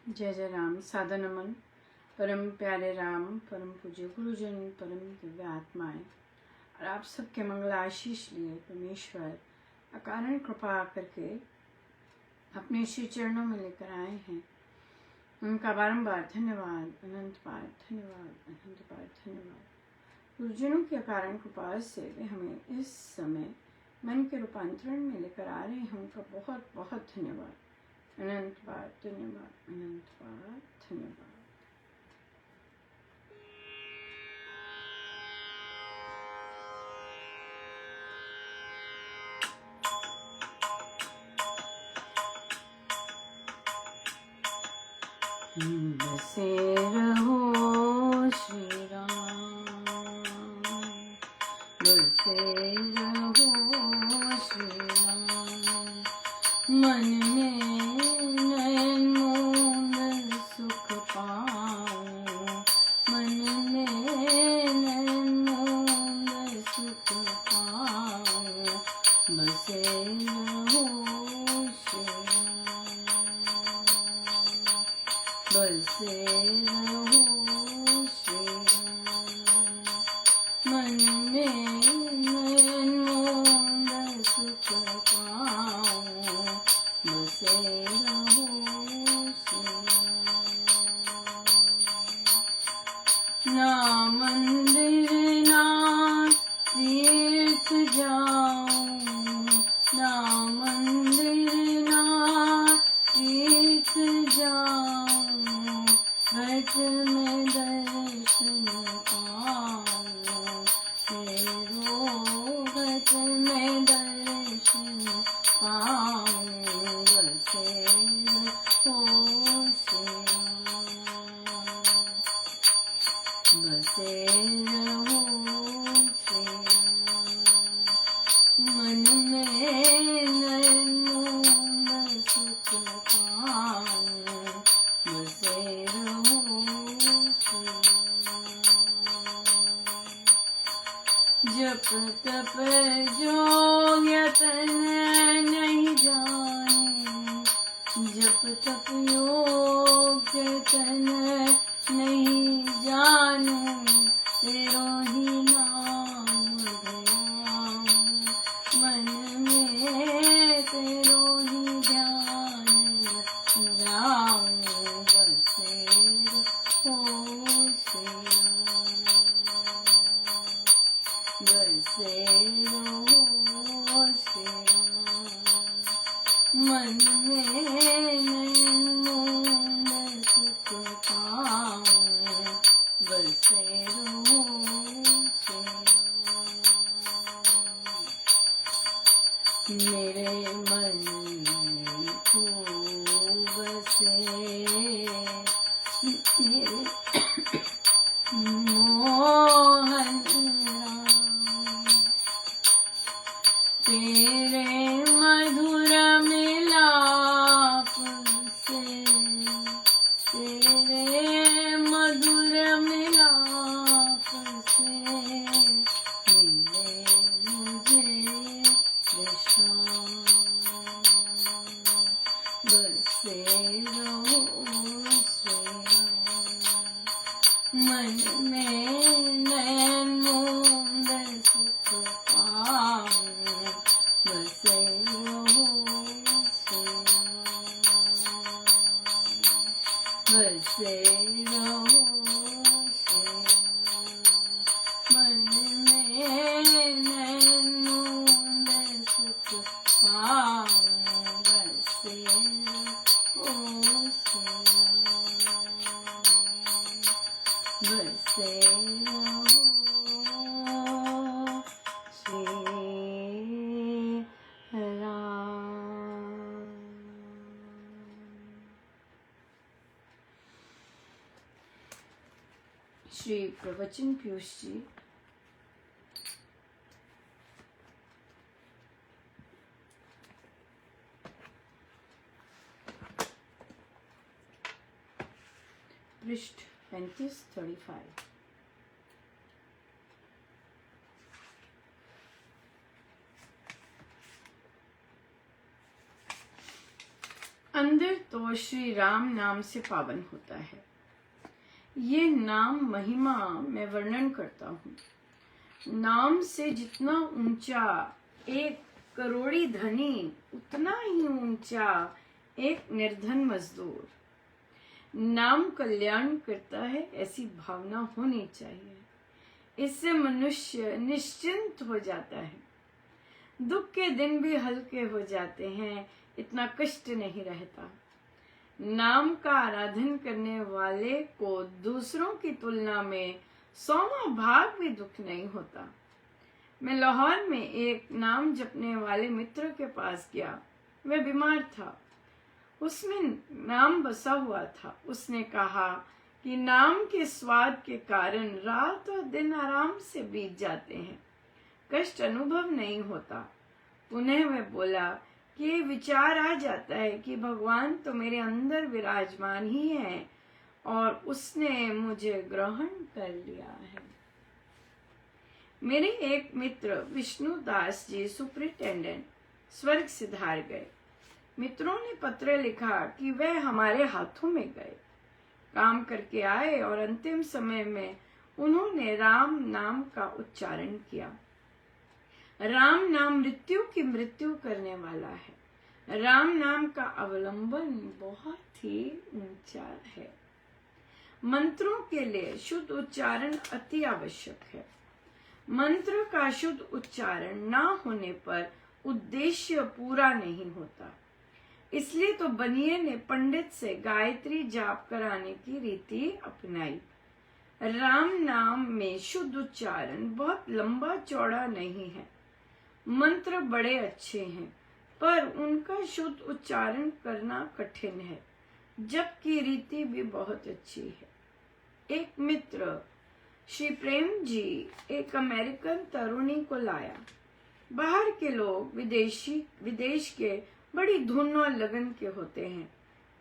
जय जय राम। सादर नमन परम प्यारे राम, परम पूज्य गुरुजन, परम दिव्य आत्माएं और आप सबके मंगल आशीष लिए परमेश्वर अकारण कृपा करके अपने श्री चरणों में लेकर आए हैं। उनका बारंबार धन्यवाद, अनंत बार धन्यवाद, अनंत बार धन्यवाद। गुरुजनों की अकारण कृपा से वे हमें इस समय मन के रूपांतरण में लेकर आ रहे हैं। उनका बहुत बहुत धन्यवाद, अनंत बार धन्यवाद, अनंत बार धन्यवाद। बसे रहो श्री राम, बसे रहो श्री राम, मन में नैन मूंद सुख पाऊं, मन में नैन मूंद सुख पाऊं, बसे रहो श्री राम, बसे रहो श्री राम, मन में नैन मूंद सुख पाऊं, बसे रहो श्री राम। ना मंदिर ना तीर्थ जाऊं, ना मंदिर ना तीर्थ जाऊं, घट में दर्शन पाऊं, तेरो घट में दर्शन पाऊं, बसे रहो श्री राम, बसे रहो श्री राम, मन में नैन मूंद सुख पाऊं, बसे रहो श्री राम। जप तप जोग यतन नहीं जाने, जप तप योग यतन नहीं जानूं, तेरो ही नाम ध्याऊं, मन में तेरो ही ध्यान लाऊं, बसे रहो श्री राम, बसे रहो श्री राम, मन में नैन मूंद सुख पाऊं, बसे रहो श्री राम। मेरे मन में तू बसे, मेरे मोहन राम, तेरे मधुर मिलाप से, तेरे मधुर मिलाप से मिले मुझे विश्राम, बसे रहो श्री राम, मन में नैन मूंद सुख पाऊं, बसे रहो श्री राम, बसे रहो श्री राम, मन में नैन मूंद सुख पाऊं, बसे रहो श्री राम, बसे रहो श्री राम। श्री प्रवचन पीयूष जी पृष्ठ 35-35। अंदर तो श्री राम नाम से पावन होता है। ये नाम महिमा मैं वर्णन करता हूँ। नाम से जितना ऊंचा एक करोड़ी धनी, उतना ही ऊंचा एक निर्धन मजदूर। नाम कल्याण करता है, ऐसी भावना होनी चाहिए। इससे मनुष्य निश्चिंत हो जाता है। दुख के दिन भी हल्के हो जाते हैं, इतना कष्ट नहीं रहता। नाम का आराधन करने वाले को दूसरों की तुलना में 100वां भाग भी दुख नहीं होता। मैं लाहौर में एक नाम जपने वाले मित्र के पास गया। वह बीमार था, उसमें नाम बसा हुआ था। उसने कहा कि नाम के स्वाद के कारण रात और दिन आराम से बीत जाते हैं, कष्ट अनुभव नहीं होता। पुनः वह बोला कि विचार आ जाता है कि भगवान तो मेरे अंदर विराजमान ही है और उसने मुझे ग्रहण कर लिया है। मेरे एक मित्र विष्णु दास जी सुपरिटेंडेंट स्वर्ग सिधार गए। मित्रों ने पत्र लिखा कि वह हमारे हाथों में गए, काम करके आए और अंतिम समय में उन्होंने राम नाम का उच्चारण किया। राम नाम मृत्यु की मृत्यु करने वाला है। राम नाम का अवलंबन बहुत ही ऊंचा है। मंत्रों के लिए शुद्ध उच्चारण अति आवश्यक है। मंत्र का शुद्ध उच्चारण ना होने पर उद्देश्य पूरा नहीं होता। इसलिए तो बनिए ने पंडित से गायत्री जाप कराने की रीति अपनाई। राम नाम में शुद्ध उच्चारण बहुत लंबा चौड़ा नहीं है। मंत्र बड़े अच्छे हैं, पर उनका शुद्ध उच्चारण करना कठिन है, जबकि रीति भी बहुत अच्छी है। एक मित्र श्री प्रेम जी एक अमेरिकन तरुणी को लाया। बाहर के लोग विदेश के बड़ी धुन और लगन के होते हैं।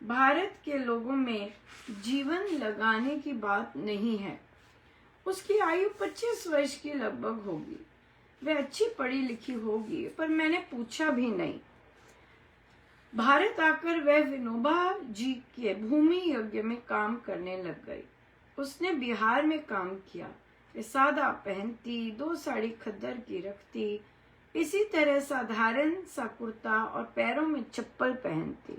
भारत के लोगों में जीवन लगाने की बात नहीं है। उसकी आयु 25 वर्ष की लगभग होगी। वह अच्छी पढ़ी लिखी होगी, पर मैंने पूछा भी नहीं। भारत आकर वह विनोबा जी के भूमि यज्ञ में काम करने लग गई। उसने बिहार में काम किया। वे सादा पहनती, 2 साड़ी खद्दर की रखती, इसी तरह साधारण सा कुर्ता और पैरों में चप्पल पहनती।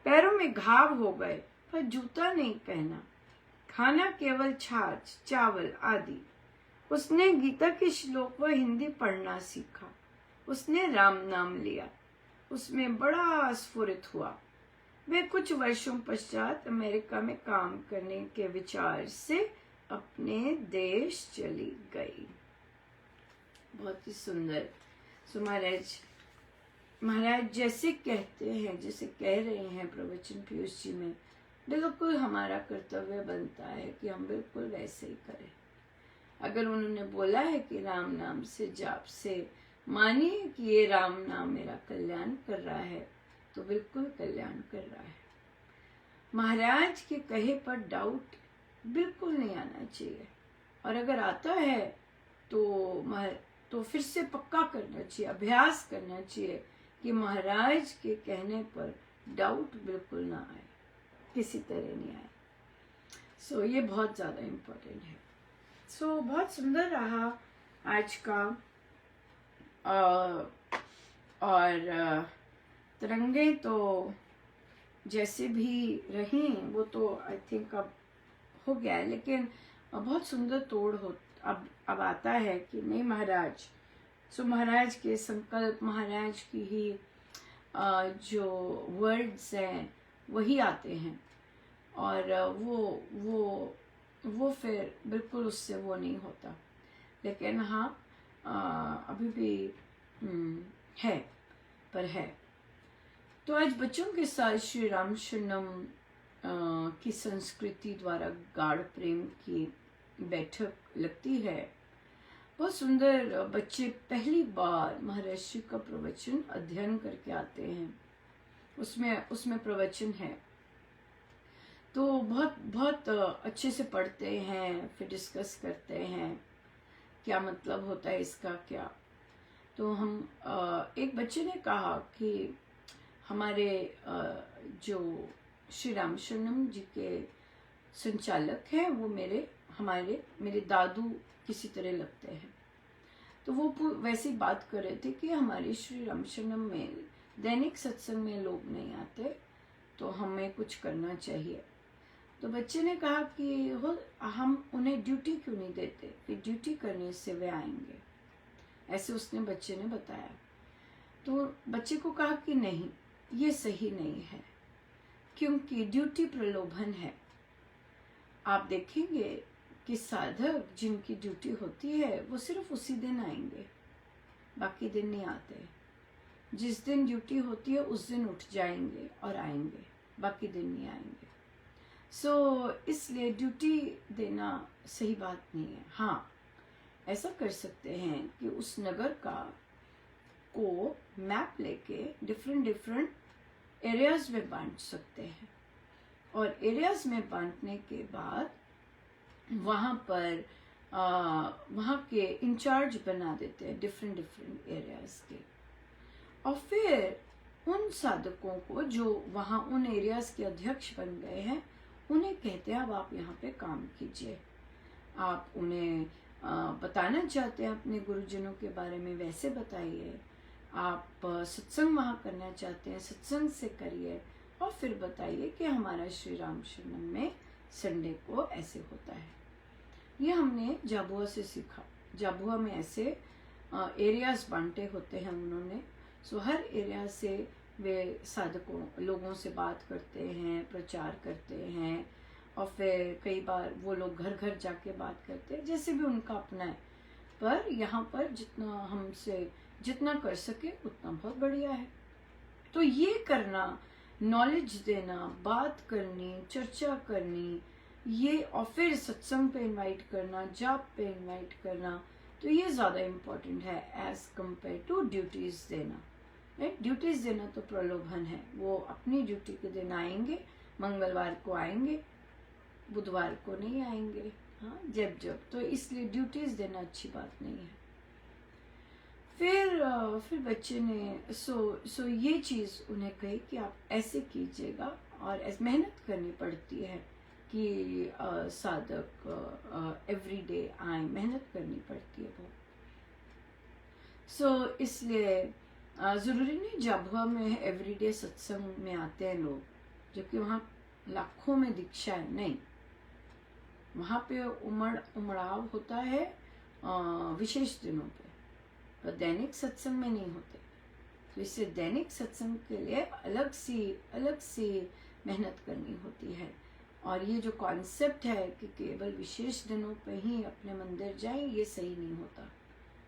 पैरों में घाव हो गए, पर जूता नहीं पहना। खाना केवल छाछ, चावल आदि। उसने गीता के श्लोक व हिंदी पढ़ना सीखा। उसने राम नाम लिया। उसमें बड़ा स्फुरित हुआ। वे कुछ वर्षों पश्चात अमेरिका में काम करने के विचार से अपने देश चली गई। बहुत ही सुंदर। सो महाराज जैसे कहते हैं, जैसे कह रहे हैं प्रवचन पीयूष जी में, बिल्कुल हमारा कर्तव्य बनता है कि हम बिल्कुल वैसे ही करें। अगर उन्होंने बोला है कि राम नाम से जाप से मानिए कि ये राम नाम मेरा कल्याण कर रहा है, तो बिल्कुल कल्याण कर रहा है। महाराज के कहे पर डाउट बिल्कुल नहीं आना चाहिए, और अगर आता है तो फिर से पक्का करना चाहिए, अभ्यास करना चाहिए कि महाराज के कहने पर डाउट बिल्कुल ना आए, किसी तरह नहीं आए। सो ये बहुत ज़्यादा इम्पोर्टेंट है। सो बहुत सुंदर रहा आज का। और तरंगे तो जैसे भी रही वो तो आई थिंक अब हो गया है, लेकिन बहुत सुंदर तोड़ हो अब आता है कि नहीं महाराज। सो महाराज के संकल्प, महाराज की ही जो वर्ड्स हैं वही आते हैं, और वो फिर बिल्कुल उससे वो नहीं होता। लेकिन हाँ, अभी भी है, पर है। तो आज बच्चों के साथ श्री राम शरणम की संस्कृति द्वारा गाढ़ प्रेम की बैठक लगती है। बहुत सुंदर। बच्चे पहली बार महर्षि का प्रवचन अध्ययन करके आते हैं। उसमें प्रवचन है, तो बहुत अच्छे से पढ़ते हैं, फिर डिस्कस करते हैं क्या मतलब होता है इसका क्या। तो हम एक बच्चे ने कहा कि हमारे जो श्री राम शरणम जी के संचालक हैं वो मेरे दादू किसी तरह लगते हैं। तो वो वैसी बात कर रहे थे कि हमारे श्री राम शरणम में दैनिक सत्संग में लोग नहीं आते, तो हमें कुछ करना चाहिए। तो बच्चे ने कहा कि हम उन्हें ड्यूटी क्यों नहीं देते, कि ड्यूटी करने से वे आएंगे, ऐसे उसने बच्चे ने बताया। तो बच्चे को कहा कि नहीं, ये सही नहीं है, क्योंकि ड्यूटी प्रलोभन है। आप देखेंगे कि साधक जिनकी ड्यूटी होती है वो सिर्फ उसी दिन आएंगे, बाकी दिन नहीं आते। जिस दिन ड्यूटी होती है उस दिन उठ जाएंगे और आएंगे, बाकी दिन नहीं आएंगे। इसलिए ड्यूटी देना सही बात नहीं है। हाँ, ऐसा कर सकते हैं कि उस नगर को मैप लेके डिफरेंट एरियाज में बांट सकते हैं, और एरियाज में बांटने के बाद वहाँ पर वहाँ के इंचार्ज बना देते हैं डिफरेंट एरियाज के, और फिर उन साधकों को जो वहाँ उन एरियाज के अध्यक्ष बन गए हैं उन्हें कहते हैं अब आप यहाँ पे काम कीजिए। आप उन्हें बताना चाहते हैं अपने गुरुजनों के बारे में, वैसे बताइए। आप सत्संग वहाँ करना चाहते हैं, सत्संग से करिए, और फिर बताइए कि हमारा श्री राम शरणम में संडे को ऐसे होता है। ये हमने जाबुआ से सीखा। जाबुआ में ऐसे एरियाज बांटे होते हैं उन्होंने। हर एरिया से वे साधकों लोगों से बात करते हैं, प्रचार करते हैं, और फिर कई बार वो लोग घर घर जाके बात करते हैं, जैसे भी उनका अपना है। पर यहाँ पर जितना कर सके उतना बहुत बढ़िया है। तो ये करना, नॉलेज देना, बात करनी, चर्चा करनी, ये, और फिर सत्संग पे इनवाइट करना, जाप पे इनवाइट करना, तो ये ज़्यादा इम्पोर्टेंट है एज कंपेयर टू ड्यूटीज देना। राइट, ड्यूटीज देना तो प्रलोभन है। वो अपनी ड्यूटी के दिन आएंगे, मंगलवार को आएंगे, बुधवार को नहीं आएंगे, हाँ, जब तो इसलिए ड्यूटीज देना अच्छी बात नहीं है। फिर बच्चे ने ये चीज़ उन्हें कही कि आप ऐसे कीजिएगा, और मेहनत करनी पड़ती है कि साधक एवरी डे आए, मेहनत करनी पड़ती है बहुत। इसलिए ज़रूरी नहीं जाबुआ में एवरीडे सत्संग में आते हैं लोग, जो कि वहाँ लाखों में दीक्षा है, नहीं। वहाँ पे उमड़ाव होता है विशेष दिनों पे, पर दैनिक सत्संग में नहीं होते। तो इससे दैनिक सत्संग के लिए अलग सी मेहनत करनी होती है। और ये जो कॉन्सेप्ट है कि केवल विशेष दिनों पे ही अपने मंदिर जाएं, ये सही नहीं होता।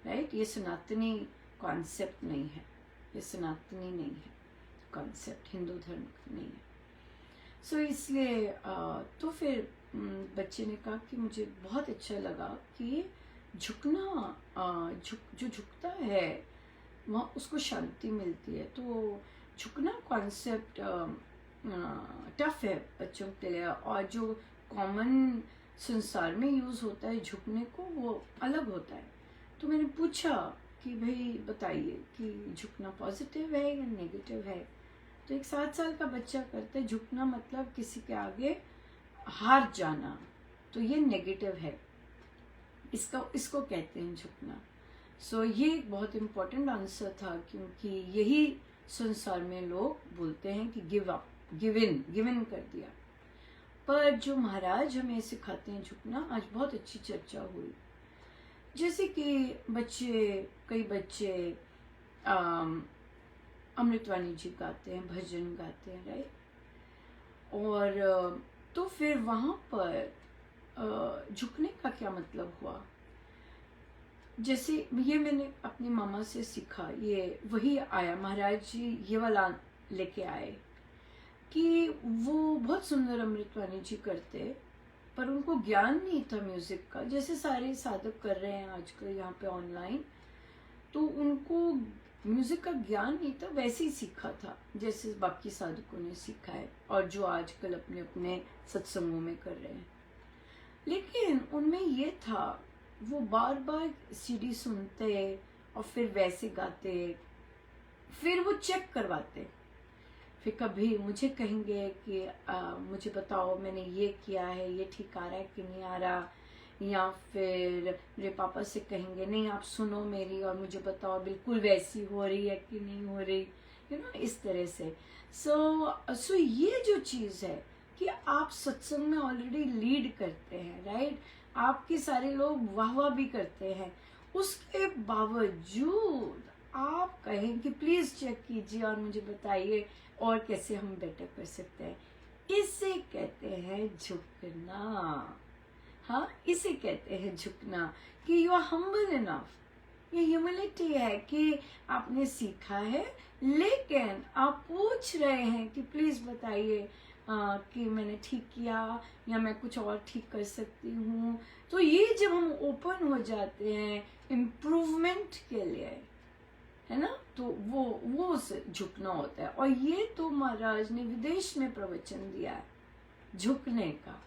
राइट, ये सनातनी कॉन्सेप्ट नहीं है, ये सनातनी नहीं है कॉन्सेप्ट, हिंदू धर्म नहीं है। इसलिए तो फिर बच्चे ने कहा कि मुझे बहुत अच्छा लगा कि झुकना, जो झुकता है वहाँ उसको शांति मिलती है। तो झुकना कॉन्सेप्ट टफ है बच्चों के लिए, और जो कॉमन संसार में यूज़ होता है झुकने को, वो अलग होता है। तो मैंने पूछा कि भाई बताइए कि झुकना पॉजिटिव है या नेगेटिव है। तो एक 7 साल का बच्चा करता है, झुकना मतलब किसी के आगे हार जाना, तो ये नेगेटिव है, इसको कहते हैं झुकना। ये एक बहुत इम्पोर्टेंट आंसर था, क्योंकि यही संसार में लोग बोलते हैं कि गिव इन कर दिया। पर जो महाराज हमें सिखाते हैं झुकना, आज बहुत अच्छी चर्चा हुई। जैसे कि कई बच्चे अमृतवाणी जी गाते हैं, भजन गाते हैं, राइट। और तो फिर वहाँ पर झुकने का क्या मतलब हुआ। जैसे ये मैंने अपनी मामा से सीखा, ये वही आया, महाराज जी ये वाला लेके आए कि वो बहुत सुंदर अमृतवाणी जी करते, पर उनको ज्ञान नहीं था म्यूजिक का, जैसे सारे साधक कर रहे हैं आजकल यहाँ पे ऑनलाइन। तो उनको म्यूजिक का ज्ञान नहीं था, वैसे ही सीखा था जैसे बाकी साधकों ने सीखा है, और जो आजकल अपने अपने सत्संगों में कर रहे हैं। लेकिन उनमें ये था, वो बार बार सीडी सुनते और फिर वैसे गाते, फिर वो चेक करवाते फिर कभी मुझे कहेंगे कि मुझे बताओ मैंने ये किया है, ये ठीक आ रहा है कि नहीं आ रहा, या फिर मेरे पापा से कहेंगे नहीं आप सुनो मेरी और मुझे बताओ बिल्कुल वैसी हो रही है कि नहीं हो रही, इस तरह से। सो ये जो चीज़ है कि आप सत्संग में ऑलरेडी लीड करते हैं, राइट, आपके सारे लोग वाह वाह भी करते हैं, उसके बावजूद आप कहें कि प्लीज चेक कीजिए और मुझे बताइए और कैसे हम बेटर कर सकते हैं, इसे कहते हैं झुकना। हाँ, इसे कहते हैं झुकना, कि यू आर हम्बल इनफ। ये ह्यूमिलिटी है कि आपने सीखा है लेकिन आप पूछ रहे हैं कि प्लीज बताइए कि मैंने ठीक किया या मैं कुछ और ठीक कर सकती हूँ। तो ये जब हम ओपन हो जाते हैं इम्प्रूवमेंट के लिए, है ना, तो वो उसे झुकना होता है। और ये तो महाराज ने विदेश में प्रवचन दिया है झुकने का,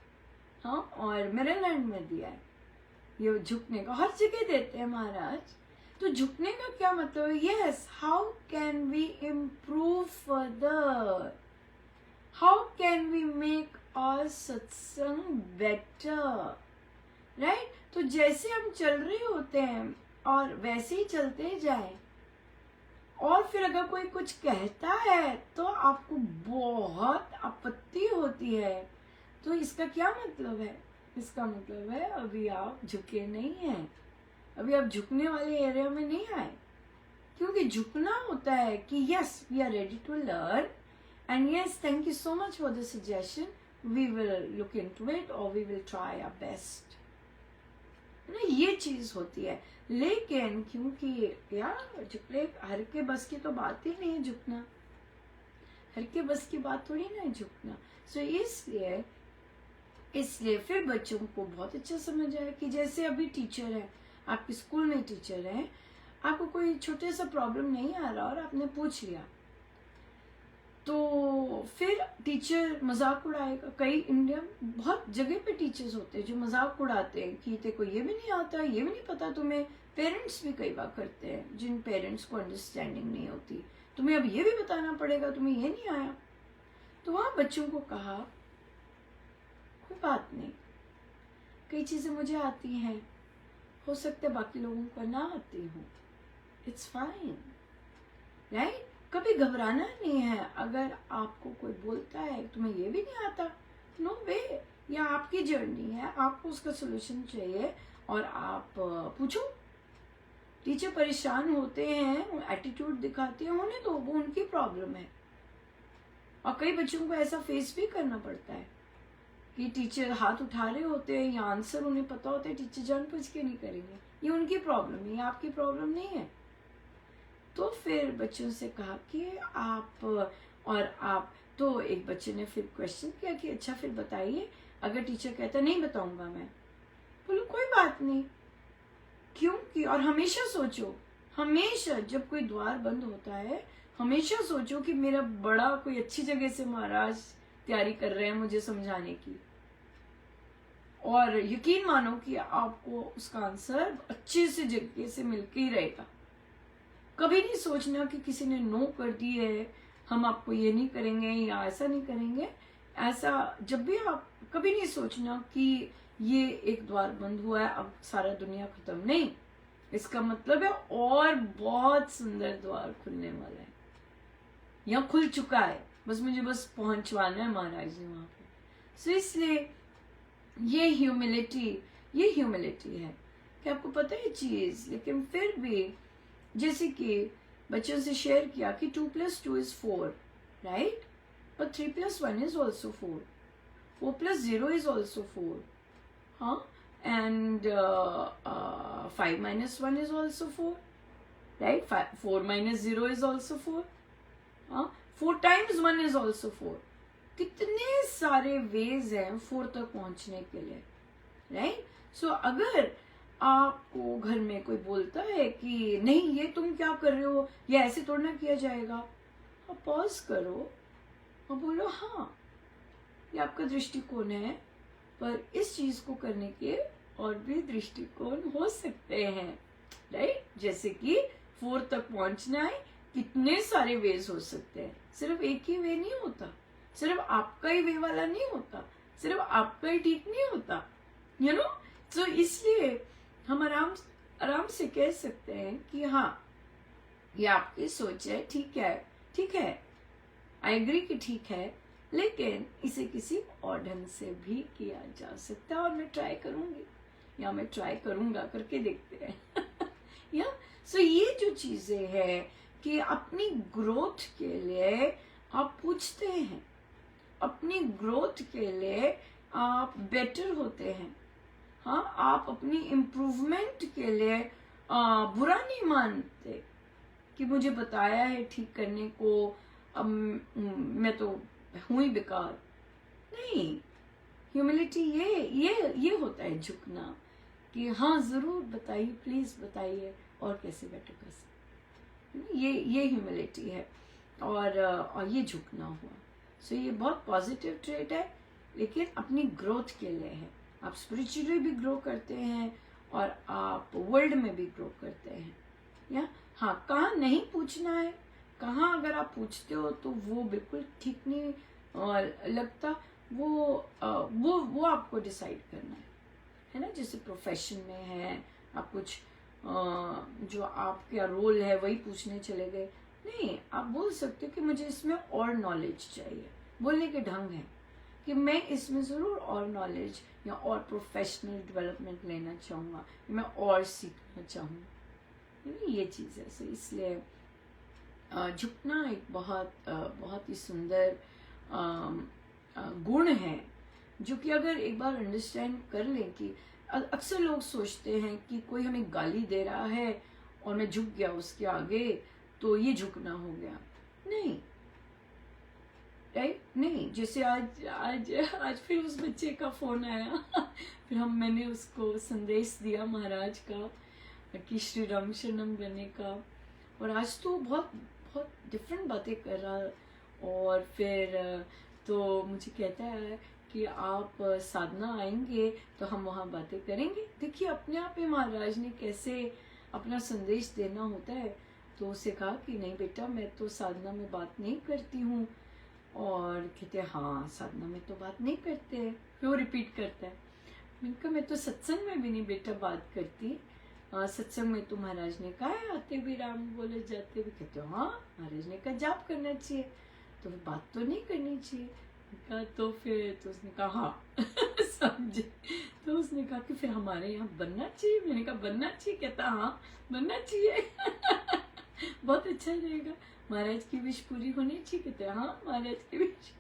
हाँ, और मेरीलैंड में दिया है ये झुकने का, हर जगह देते हैं महाराज। तो झुकने का क्या मतलब है? Yes, how can we improve further, how can we make our satsang better, right. तो जैसे हम चल रहे होते हैं और वैसे ही चलते जाए, और फिर अगर कोई कुछ कहता है तो आपको बहुत आपत्ति होती है, तो इसका क्या मतलब है? इसका मतलब है अभी आप झुके नहीं हैं, अभी आप झुकने वाले एरिया में नहीं आए। क्योंकि झुकना होता है कि yes we are ready to learn and yes thank you so much for the suggestion, we will look into it और we will try our best, ना, ये चीज होती है। लेकिन क्योंकि यार झुकने हर के बस की तो बात ही नहीं है, झुकना हर के बस की बात थोड़ी ना है झुकना। सो इसलिए फिर बच्चों को बहुत अच्छा समझ आया कि जैसे अभी टीचर है, आपके स्कूल में टीचर है, आपको कोई छोटे सा प्रॉब्लम नहीं आ रहा और आपने पूछ लिया, तो फिर टीचर मजाक उड़ाएगा। कई इंडिया में बहुत जगह पे टीचर्स होते हैं जो मजाक उड़ाते हैं कि तेरे को ये भी नहीं आता, ये भी नहीं पता तुम्हें। पेरेंट्स भी कई बार करते हैं, जिन पेरेंट्स को अंडरस्टैंडिंग नहीं होती, तुम्हें अब ये भी बताना पड़ेगा, तुम्हें ये नहीं आया। तो वहां बच्चों को कहा कोई बात नहीं, कई चीजें मुझे आती हैं, हो सकता है बाकी लोगों को ना आती हो, इट्स फाइन, राइट। कभी घबराना नहीं है। अगर आपको कोई बोलता है तुम्हें ये भी नहीं आता, नो वे, या आपकी जर्नी है, आपको उसका सोल्यूशन चाहिए और आप पूछो। टीचर परेशान होते हैं, एटीट्यूड दिखाते हैं, होने दो, वो उनकी प्रॉब्लम है। और कई बच्चों को ऐसा फेस भी करना पड़ता है कि टीचर हाथ उठा रहे होते हैं या आंसर उन्हें पता होता है, टीचर जानबूझ के नहीं करेंगे, ये उनकी प्रॉब्लम है, ये आपकी प्रॉब्लम नहीं है। तो फिर बच्चों से कहा कि आप तो एक बच्चे ने फिर क्वेश्चन किया कि अच्छा फिर बताइए, अगर टीचर कहता नहीं बताऊंगा मैं, बोलो कोई बात नहीं, क्योंकि और हमेशा सोचो, हमेशा जब कोई द्वार बंद होता है हमेशा सोचो कि मेरा बड़ा कोई अच्छी जगह से महाराज तैयारी कर रहे हैं मुझे समझाने की, और यकीन मानो कि आपको उसका आंसर अच्छे से जगह से मिलके ही रहेगा। कभी नहीं सोचना कि किसी ने नो कर दी है, हम आपको ये नहीं करेंगे या ऐसा नहीं करेंगे। ऐसा जब भी आप कभी नहीं सोचना कि ये एक द्वार बंद हुआ है अब सारा दुनिया खत्म, नहीं, इसका मतलब है और बहुत सुंदर द्वार खुलने वाला है, या खुल चुका है, मुझे पहुंचवाना है महाराज जी वहां पे। सो इसलिए ये ह्यूमिलिटी है कि आपको पता है चीज, लेकिन फिर भी जैसे कि बच्चों से शेयर किया कि 2 + 2 is 4, right, but 3 + 1 is also 4, 4 + 0 is also 4, हाँ, and 5 - 1 is also 4, right, 4 - 0 is also 4, हाँ, 4 times 1 is also 4। कितने सारे वेज हैं 4 तक पहुंचने के लिए, राइट। सो अगर आपको घर में कोई बोलता है कि नहीं ये तुम क्या कर रहे हो, ये ऐसे तोड़ना किया जाएगा, आप पॉज करो और बोलो हाँ ये आपका दृष्टिकोण है, पर इस चीज को करने के और भी दृष्टिकोण हो सकते हैं, राइट। जैसे कि 4 तक पहुंचना है, कितने सारे वेज हो सकते हैं, सिर्फ एक ही वे नहीं होता, सिर्फ आपका ही वे वाला नहीं होता, सिर्फ आपका ही ठीक नहीं होता, यू नो। तो इसलिए हम आराम आराम से कह सकते हैं कि हाँ, ये आपकी सोच है, ठीक है, ठीक है, आई एग्री कि ठीक है, लेकिन इसे किसी और ढंग से भी किया जा सकता है, और मैं ट्राई करूंगी, या मैं ट्राई करूंगा, करके देखते हैं। या सो ये जो चीजें हैं कि अपनी ग्रोथ के लिए आप पूछते हैं, अपनी ग्रोथ के लिए आप बेटर होते हैं, हाँ, आप अपनी इम्प्रूवमेंट के लिए बुरा नहीं मानते कि मुझे बताया है ठीक करने को, अब मैं तो हूं ही बेकार। नहीं, ह्यूमिलिटी ये होता है झुकना, कि हाँ जरूर बताइए, प्लीज बताइए, और कैसे बेटर कर सकते, ये ह्यूमिलिटी है, और ये झुकना हुआ। सो ये बहुत पॉजिटिव ट्रेट है, लेकिन अपनी ग्रोथ के लिए है। आप स्पिरिचुअली भी ग्रो करते हैं, और आप वर्ल्ड में भी ग्रो करते हैं। या हाँ, कहाँ नहीं पूछना है, कहाँ अगर आप पूछते हो तो वो बिल्कुल ठीक नहीं लगता, वो आपको डिसाइड करना है ना। जैसे प्रोफेशन में है, आप कुछ जो आपका रोल है वही पूछने चले गए, नहीं, आप बोल सकते हो कि मुझे इसमें और नॉलेज चाहिए। बोलने के ढंग है कि मैं इसमें जरूर और नॉलेज या और प्रोफेशनल डेवलपमेंट लेना चाहूँगा, मैं और सीखना चाहूँगा, ये चीज़ है। सो इसलिए झुकना एक बहुत ही सुंदर गुण है, जो कि अगर एक बार अंडरस्टैंड कर लें कि अक्सर लोग सोचते हैं कि कोई हमें गाली दे रहा है और मैं झुक गया उसके आगे, तो ये झुकना हो गया। नहीं, राइट, नहीं। जैसे आज फिर उस बच्चे का फोन आया फिर मैंने उसको संदेश दिया महाराज का कि श्री राम शरणम बनने का, और आज तो बहुत बहुत डिफरेंट बातें कर रहा। और फिर तो मुझे कहता है कि आप साधना आएंगे तो हम वहाँ बातें करेंगे। देखिए अपने आप ही महाराज ने कैसे अपना संदेश देना होता है। तो उसे कहा कि नहीं बेटा, मैं तो साधना में बात नहीं करती हूँ। और कहते हाँ, साधना में तो बात नहीं करते। फिर वो रिपीट करता है। मैंने कहा मैं तो सत्संग में भी नहीं बेटा बात करती, सत्संग में तो महाराज ने कहा है आते भी राम बोले जाते भी। कहते हाँ, महाराज ने कहा जाप करना चाहिए, तो बात तो नहीं करनी चाहिए। कहा तो फिर तो उसने कहा हाँ समझे। तो उसने कहा कि फिर हमारे यहाँ बनना चाहिए। मैंने कहा बनना चाहिए। कहता हाँ बनना चाहिए बहुत अच्छा रहेगा, महाराज की विश पूरी होनी चाहिए। कहते हाँ महाराज की विश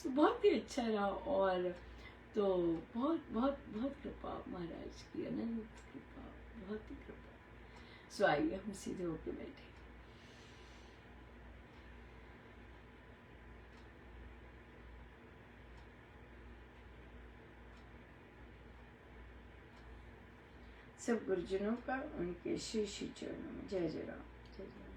सो बहुत ही अच्छा रहा। और तो बहुत बहुत बहुत कृपा महाराज की, अनंत कृपा, बहुत ही कृपा। सो आइए हम सीधे होके बैठे। सब गुरुजनों का उनके श्री श्री चरणों में जय जय राम, जय जय राम।